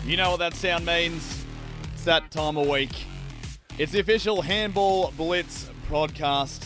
You know what that sound means. It's that time of week. It's the official Handball Blitz podcast,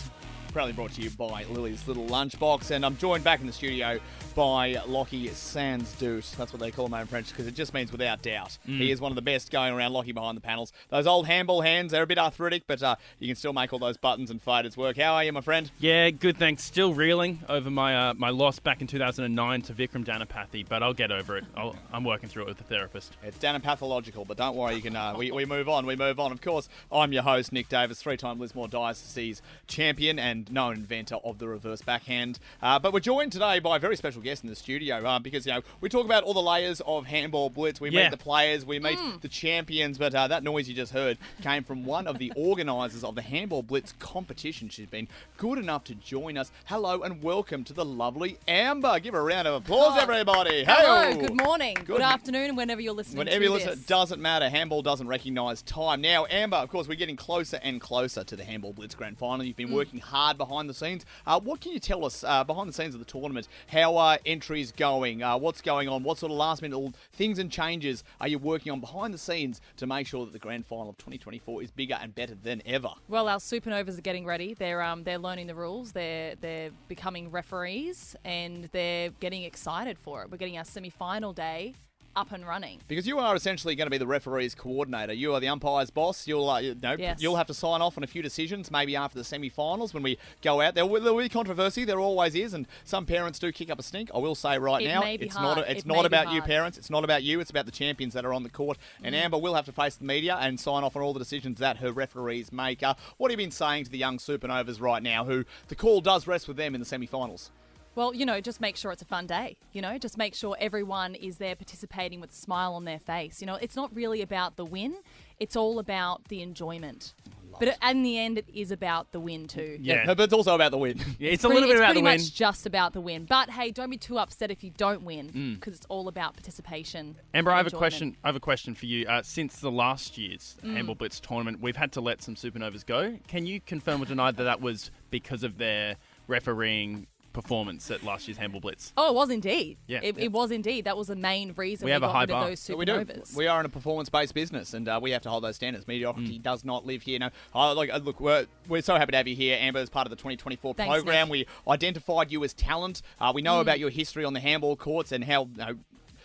proudly brought to you by Lily's Little Lunchbox, and I'm joined back in the studio by Lockie Sans Doute. That's what they call him in French, because it just means without doubt. He is one of the best going around. Lockie behind the panels. Those old handball hands, they're a bit arthritic, but you can still make all those buttons and faders work. How are you, my friend? Yeah, good, thanks. Still reeling over my my loss back in 2009 to Vikram Danapathy, but I'll get over it. I'm working through it with a therapist. It's Danapathological, but don't worry, you can. We move on. We move on. Of course, I'm your host, Nick Davis, three-time Lismore Diocese champion and known inventor of the reverse backhand. But we're joined today by a very special guest in the studio because, you know, we talk about all the layers of Handball Blitz. We meet the players, we meet the champions, but that noise you just heard came from one of the organisers of the Handball Blitz competition. She's been good enough to join us. Hello and welcome to the lovely Amber. Give her a round of applause, everybody. Hello, Hey-o. good morning, good afternoon, whenever you're listening Whenever to you this. listen, it doesn't matter. Handball doesn't recognise time. Now, Amber, of course, we're getting closer and closer to the Handball Blitz Grand Final. You've been working hard behind the scenes. What can you tell us behind the scenes of the tournament? How are entries going? What's going on? What sort of last-minute things and changes are you working on behind the scenes to make sure that the Grand Final of 2024 is bigger and better than ever? Well, our supernovas are getting ready. They're learning the rules. They're becoming referees, and they're getting excited for it. We're getting our semi-final day up and running. Because you are essentially going to be the referee's coordinator. You are the umpire's boss. You'll you'll have to sign off on a few decisions, maybe after the semi-finals when we go out. There will be controversy. There always is, and some parents do kick up a stink. I will say right now, it's not about you parents. It's not about you. It's about the champions that are on the court. And Amber will have to face the media and sign off on all the decisions that her referees make. What have you been saying to the young supernovas right now, who the call does rest with them in the semi-finals? Well, you know, just make sure it's a fun day. You know, just make sure everyone is there participating with a smile on their face. You know, it's not really about the win. It's all about the enjoyment. But in the end, it is about the win too. Yeah, but it's also about the win. Yeah, it's a little bit about the win. It's pretty much just about the win. But hey, don't be too upset if you don't win, because it's all about participation. Amber, I have a question. I have a question for you. Since the last year's Handball Blitz tournament, we've had to let some supernovas go. Can you confirm or deny that was because of their refereeing performance at last year's Handball Blitz? Oh, it was indeed. Yeah. It was indeed. That was the main reason we have a got high rid of bar. those We do. supernovas. We are in a performance-based business, and we have to hold those standards. Mediocrity does not live here. Look, we're so happy to have you here, Amber, as part of the 2024 Thanks, program. Nick. We identified you as talent. We know about your history on the handball courts and how.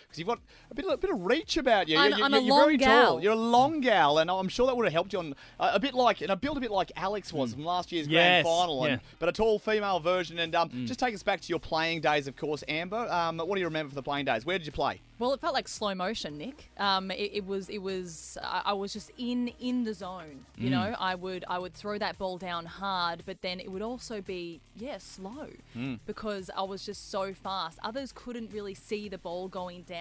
Because you've got a bit of reach about you. I'm a you're long very gal. tall. You're a long gal, and I'm sure that would have helped you on I built a bit like Alex was from last year's grand final, but a tall female version. And just take us back to your playing days, of course, Amber. What do you remember from the playing days? Where did you play? Well, it felt like slow motion, Nick. It was. I was just in the zone. You know, I would throw that ball down hard, but then it would also be slow because I was just so fast. Others couldn't really see the ball going down.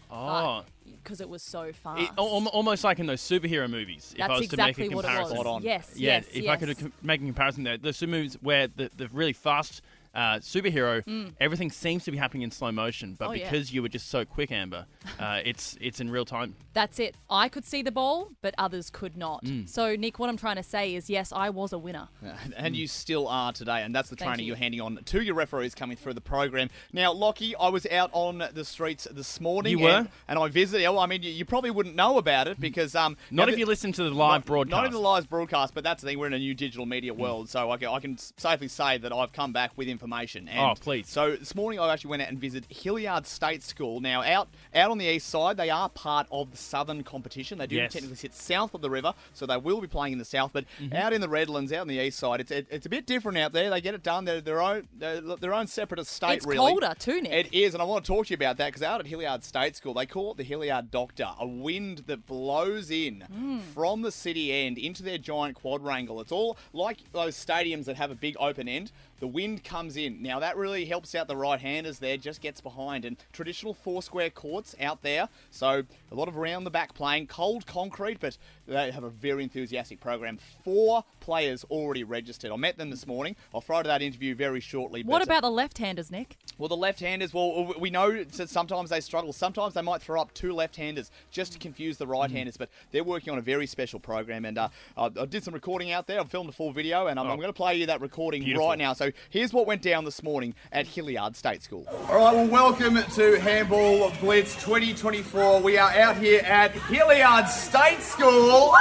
Because it was so fast. Almost like in those superhero movies. If That's I was exactly to make a what it comparison. was. Yes. If I could make a comparison there, the super movies where the really fast superhero, everything seems to be happening in slow motion, but because you were just so quick, Amber, it's in real time. That's it. I could see the ball, but others could not. So, Nick, what I'm trying to say is, yes, I was a winner. And you still are today, and that's the Thank training you. you're handing on to your referees coming through the program. Now, Lockie, I was out on the streets this morning. You were? And I visited. I mean, you probably wouldn't know about it because... Not if you listen to the live broadcast. Not in the live broadcast, but that's the thing. We're in a new digital media world, so I can safely say that I've come back with information. And please. So this morning I actually went out and visited Hilliard State School. Now, out on the east side, they are part of the southern competition. They do technically sit south of the river, so they will be playing in the south. But out in the Redlands, out on the east side, it's a bit different out there. They get it done. They're their own separate estate, It's really. colder too, Nick. It is, and I want to talk to you about that because out at Hilliard State School, they call it the Hilliard Doctor, a wind that blows in from the city end into their giant quadrangle. It's all like those stadiums that have a big open end. The wind comes in. Now, that really helps out the right-handers there, just gets behind. And traditional four-square courts out there, so a lot of around the back playing, cold concrete, but they have a very enthusiastic program. 4 players already registered. I met them this morning. I'll throw to that interview very shortly. What about the left-handers, Nick? Well, the left-handers, we know that sometimes they struggle. Sometimes they might throw up 2 left-handers just to confuse the right-handers, but they're working on a very special program. And I did some recording out there. I've filmed a full video, and I'm going to play you that recording right now. So So here's what went down this morning at Hilliard State School. All right, well, welcome to Handball Blitz 2024. We are out here at Hilliard State School.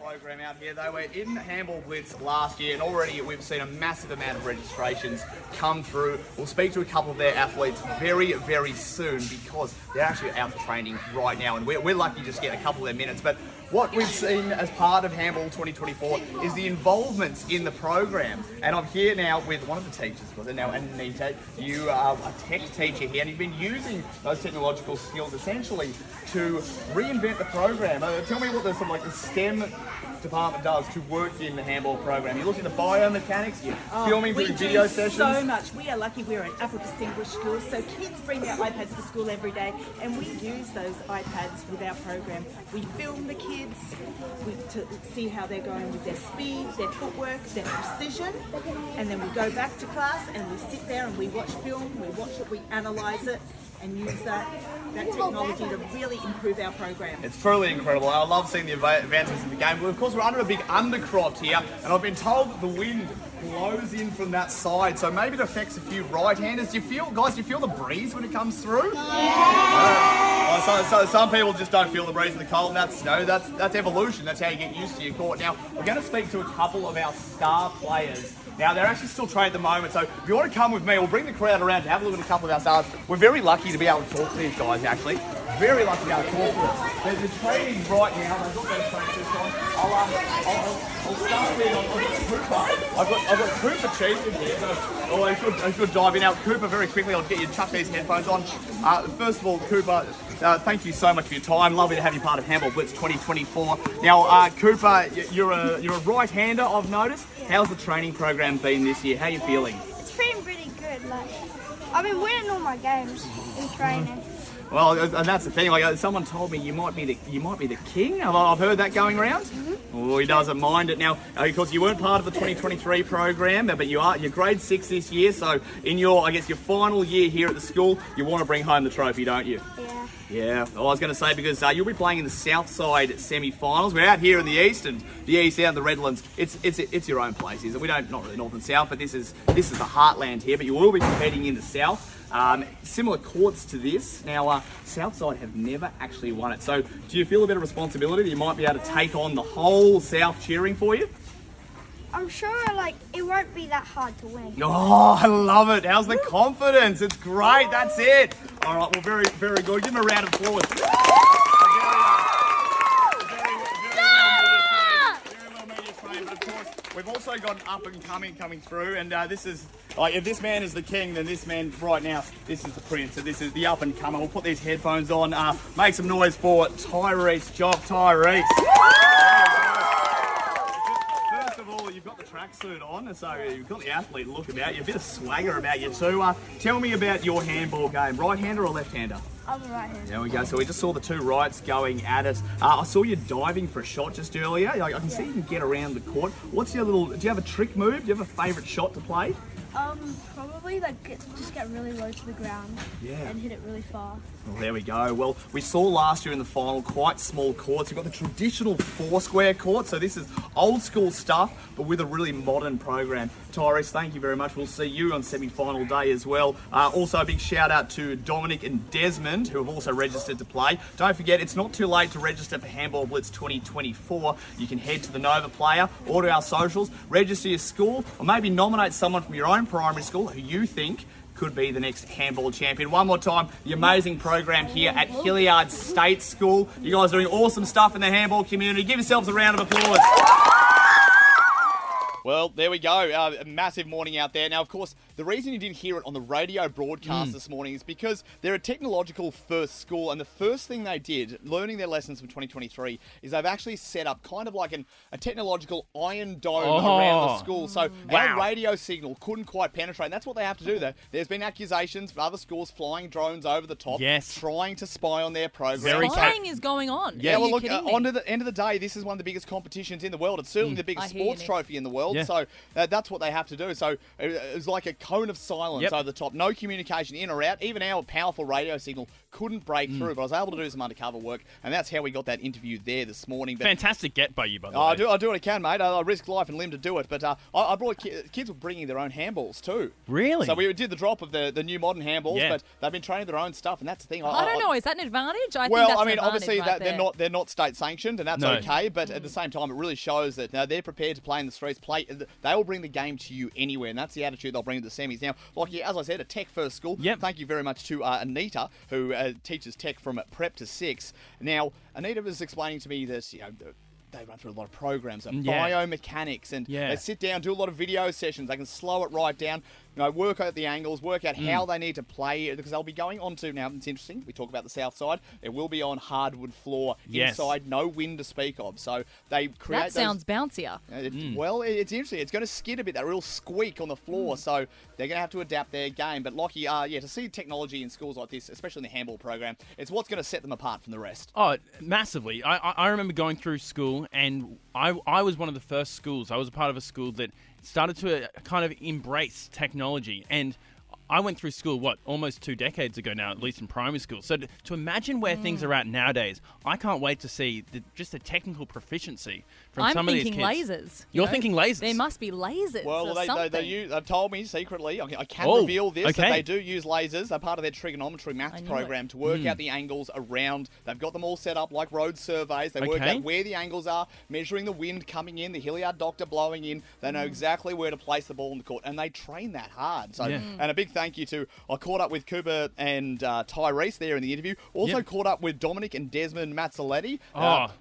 Program out here. They were in Handball Blitz last year, and already we've seen a massive amount of registrations come through. We'll speak to a couple of their athletes very, very soon because they're actually out for training right now, and we're lucky to just get a couple of their minutes. But what we've seen as part of Handball 2024 is the involvements in the program. And I'm here now with one of the teachers. Now, Anita, you are a tech teacher here, and you've been using those technological skills essentially to reinvent the program. Tell me what the STEM department does to work in the handball program. You look at the biomechanics, you're filming, doing video sessions. So much. We are lucky we're an upper distinguished school, so kids bring their iPads to school every day, and we use those iPads with our program. We film the kids to see how they're going with their speed, their footwork, their precision, and then we go back to class and we sit there and we watch film, we watch it, we analyse it, and use that technology to really improve our program. It's truly incredible. I love seeing the advancements in the game. But of course, we're under a big undercroft here, and I've been told that the wind blows in from that side, so maybe it affects a few right-handers. Do you feel the breeze when it comes through? Yeah. So some people just don't feel the breeze in the cold, and that's evolution. That's how you get used to your court. Now, we're going to speak to a couple of our star players. Now, they're actually still training at the moment, so if you want to come with me, we'll bring the crowd around to have a look at a couple of our stars. We're very lucky to be able to talk to these guys, actually. Very lucky to be able to talk to them. They're training right now. They've got those training on. I'll start with Cooper. I've got Cooper Chief in here, so a good dive in. Now, Cooper, very quickly, I'll get you to chuck these headphones on. First of all, Cooper, thank you so much for your time. Lovely to have you part of Handball Blitz 2024. Now, Cooper, you're a right-hander, I've noticed. How's the training program been this year? How are you feeling? It's been pretty good. I've been winning all my games in training. Well, and that's the thing. Someone told me you might be the king. I've heard that going around. Mm-hmm. Oh, he doesn't mind it now because you weren't part of the 2023 program, but you're grade 6 this year. So in your final year here at the school, you want to bring home the trophy, don't you? Yeah. Yeah. Well, I was going to say because you'll be playing in the South Side semi-finals. We're out here in the East, and the East out in the Redlands. It's your own place, is it? We don't not really North and South, but this is the heartland here. But you will be competing in the South. Similar courts to this. Now, Southside have never actually won it. So do you feel a bit of responsibility that you might be able to take on the whole South cheering for you? I'm sure it won't be that hard to win. Oh, I love it. How's the confidence? It's great. That's it. All right, well, very, very good. Give them a round of applause. We've also got an up and coming through, and this is if this man is the king, then this man right now, this is the prince. So this is the up and comer. We'll put these headphones on. Make some noise for Tyrese Job. Tyrese. First of all, you've got the tracksuit on, so you've got the athlete look about you. A bit of swagger about you too. Tell me about your handball game. Right-hander or left-hander? I'm a right-hander. There we go. So we just saw the two rights going at it. I saw you diving for a shot just earlier. I can see you can get around the court. What's your do you have a trick move? Do you have a favourite shot to play? Probably just get really low to the ground and hit it really far. Well, there we go. Well, we saw last year in the final quite small courts. We've got the traditional 4-square court, so this is old school stuff, but with a really modern program. Tyrese, thank you very much. We'll see you on semi-final day as well. Also, a big shout out to Dominic and Desmond, who have also registered to play. Don't forget, it's not too late to register for Handball Blitz 2024. You can head to the Nova Player or to our socials, register your school, or maybe nominate someone from your own primary school who you think could be the next handball champion. One more time, the amazing program here at Hilliard State School. You guys are doing awesome stuff in the handball community. Give yourselves a round of applause. Well, there we go. A massive morning out there. Now, of course, the reason you didn't hear it on the radio broadcast this morning is because they're a technological first school, and the first thing they did, learning their lessons from 2023, is they've actually set up kind of like a technological iron dome around the school. So our radio signal couldn't quite penetrate. And that's what they have to do, though. There's been accusations of other schools flying drones over the top, trying to spy on their program. Spying is going on. Yeah, well, look, on to the end of the day, this is one of the biggest competitions in the world. It's certainly the biggest sports trophy in the world. Yeah. So that's what they have to do. So it was like a cone of silence over the top. No communication in or out. Even our powerful radio signal couldn't break through, but I was able to do some undercover work, and that's how we got that interview there this morning. But Fantastic get by you, by the way. I do what I can, mate. I risk life and limb to do it. But I brought kids were bringing their own handballs too. Really? So we did the drop of the new modern handballs, Yeah. but they've been training their own stuff, and that's the thing. I don't know. Is that an advantage? I think Well, that's I mean, an advantage obviously right there. they're not state sanctioned, and that's No. okay. But at the same time, it really shows that they're prepared to play in the streets. They will bring the game to you anywhere, and that's the attitude they'll bring to the semis. Now, like as I said, a tech first school. Yep. Thank you very much to Anita, who teaches tech from prep to 6. Now, Anita was explaining to me that they run through a lot of programs, biomechanics, and they sit down, do a lot of video sessions. They can slow it right down, work out the angles, work out how they need to play, because they'll be going on to, now it's interesting, we talk about the south side, it will be on hardwood floor inside, no wind to speak of. So they create That sounds bouncier. Well, it's interesting. It's going to skid a bit, that real squeak on the floor, so they're going to have to adapt their game. But Lockie, to see technology in schools like this, especially in the handball program, it's what's going to set them apart from the rest. Oh, massively. I remember going through school, and I was one of the first schools. I was a part of a school that started to kind of embrace technology. And I went through school, almost 2 decades ago now, at least in primary school. So to imagine where things are at nowadays, I can't wait to see just the technical proficiency from some of these kids. I'm thinking lasers. You're thinking lasers? There must be lasers Well, or something. they've told me secretly, I can reveal this, that they do use lasers. They're part of their trigonometry maths program to work out the angles around. They've got them all set up like road surveys. They work out where the angles are, measuring the wind coming in, the Hilliard doctor blowing in. They know exactly where to place the ball in the court, and they train that hard. So, and a big thank you to, I caught up with Cooper and Tyrese there in the interview. Also caught up with Dominic and Desmond Mazzoletti,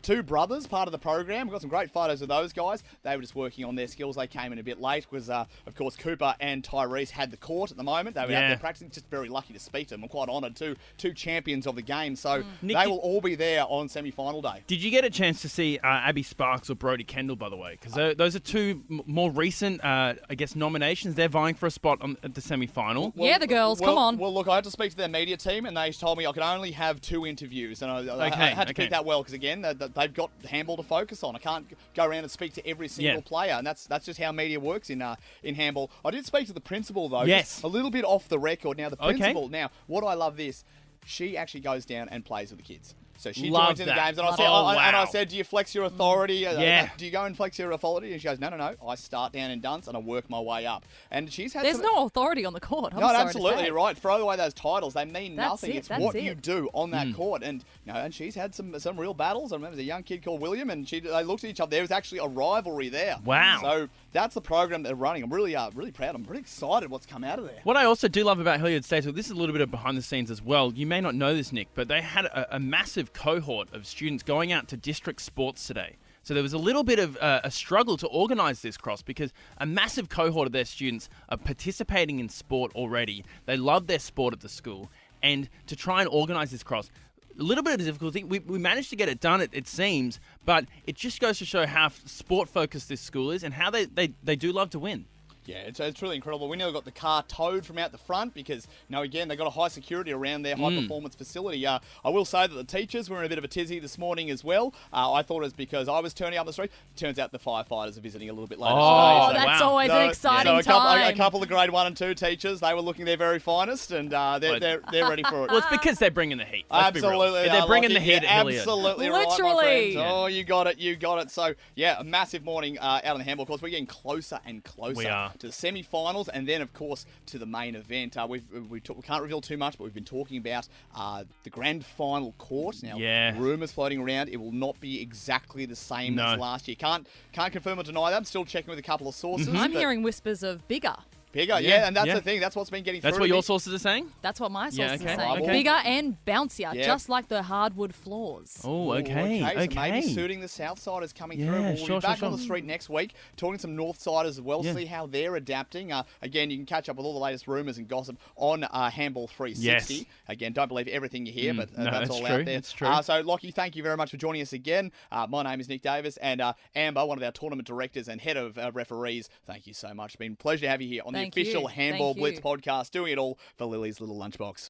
2 brothers, part of the program. We've got some great photos of those guys. They were just working on their skills. They came in a bit late because, of course, Cooper and Tyrese had the court at the moment. They were out there practicing. Just very lucky to speak to them. I'm quite honoured. Two champions of the game. So Nick, they will all be there on semi-final day. Did you get a chance to see Abby Sparks or Brodie Kendall, by the way? Because those are 2 more recent, nominations. They're vying for a spot at the semi-final. Yeah, the girls. Come on. Well, look, I had to speak to their media team, and they told me I could only have 2 interviews, and I had to pick that well because, again, they've got handball to focus on. I can't go around and speak to every single player, and that's just how media works in handball. I did speak to the principal, though. Yes. A little bit off the record. Now, the principal, now, what I love this, she actually goes down and plays with the kids. So she joins in the games, and I said, do you flex your authority? Do you go and flex your authority? And she goes, no. I start down in dunce and I work my way up. And she's had There's no authority on the court. I'm sorry absolutely, to say. you're right. Throw away those titles; they mean nothing. It's that's what it. you do on that court. And and she's had some real battles. I remember there's a young kid called William, and they looked at each other. There was actually a rivalry there. Wow! So that's the program they're running. I'm really proud. I'm really excited what's come out of there. What I also do love about Hilliard State School, this is a little bit of behind the scenes as well. You may not know this, Nick, but they had a massive cohort of students going out to district sports today. So there was a little bit of a struggle to organise this cross because a massive cohort of their students are participating in sport already. They love their sport at the school. And to try and organise this cross, a little bit of difficulty. We managed to get it done, it seems, but it just goes to show how sport-focused this school is and how they do love to win. Yeah, it's really incredible. We nearly got the car towed from out the front because, again, they got a high security around their high-performance facility. I will say that the teachers were in a bit of a tizzy this morning as well. I thought it was because I was turning up the street. Turns out the firefighters are visiting a little bit later today. That's always an exciting time. A couple of grade 1 and 2 teachers, they were looking their very finest, and they're ready for it. Well, it's because they're bringing the heat. Absolutely. They're bringing the heat at Hilliard. Absolutely right, my Literally. friend. Oh, you got it. So, a massive morning out on the handball course. We're getting closer and closer to the semi-finals. And then, of course, to the main event. We can't reveal too much, but we've been talking about the grand final court. Now, rumours floating around. It will not be exactly the same as last year. Can't confirm or deny that. I'm still checking with a couple of sources. I'm hearing whispers of bigger. Bigger, and that's the thing. That's what's been getting through. That's what your sources are saying? That's what my sources are saying. Okay. Bigger and bouncier, just like the hardwood floors. Oh, okay. So maybe suiting the Southsiders coming through. We'll be back on the street next week, talking to some Northsiders as well, see how they're adapting. Again, you can catch up with all the latest rumours and gossip on Handball 360. Yes. Again, don't believe everything you hear, but that's all true. out there. It's true. So, Lockie, thank you very much for joining us again. My name is Nick Davis, and Amber, one of our tournament directors and head of referees, thank you so much. It's been a pleasure to have you here on the official Handball Blitz podcast, doing it all for Lily's Little Lunchbox.